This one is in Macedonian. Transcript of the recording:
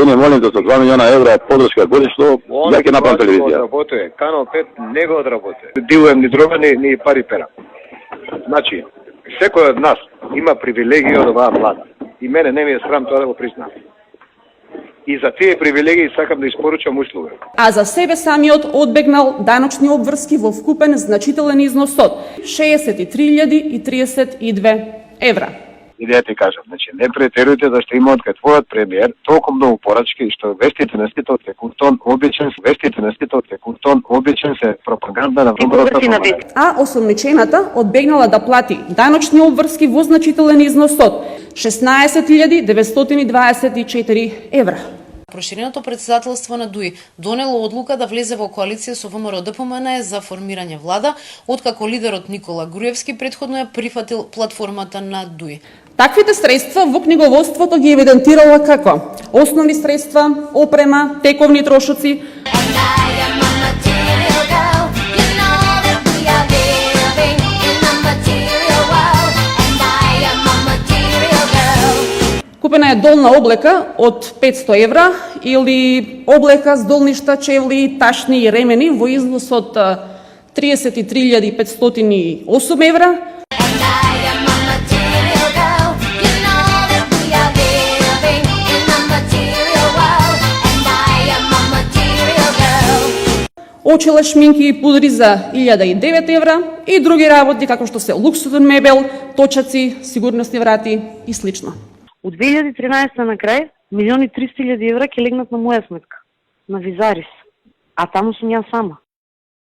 Арсенија, молим те, со 2 милиона евра подршка годишно, ја ќе направам телевизија. Одработува, Канал 5 не го одработува. Дилуем ни дрога, ни пари пера. Значи, секој од нас има привилегија од оваа влада. И мене не ми е срам тоа да го признам. И за тие привилегии сакам да испоручам услуга. А за себе самиот одбегнал даночни обврски во вкупен значителен износ од 63.032 евра. И да ти кажам, значи не претерујте зашто има од кај твојот премиер толку многу порачки што вестите на сите од секундон обичен се пропаганда на выборната кампања. А осомничената одбегнала да плати даночни обврски во значителен износ од 16.924 евра. Проширеното председателство на ДУИ донело одлука да влезе во коалиција со ВМРО ДПМН за формирање влада, откако лидерот Никола Груевски претходно ја прифатил платформата на ДУИ. Таквите средства во книговодството ги евидентирала како основни средства, опрема, тековни трошоци, купена е долна облека од 500 евра или облека с долништа, чевли, ташни и ремени во износ од 33.508 евра. Очела, шминки и пудри за 1.009 евра и други работи како што се луксузен мебел, точаци, сигурносни врати и слично. Од 2013 на крај, 1.300.000 евра ќе легнат на моја сметка, на Визарис, а таму сум ја сама.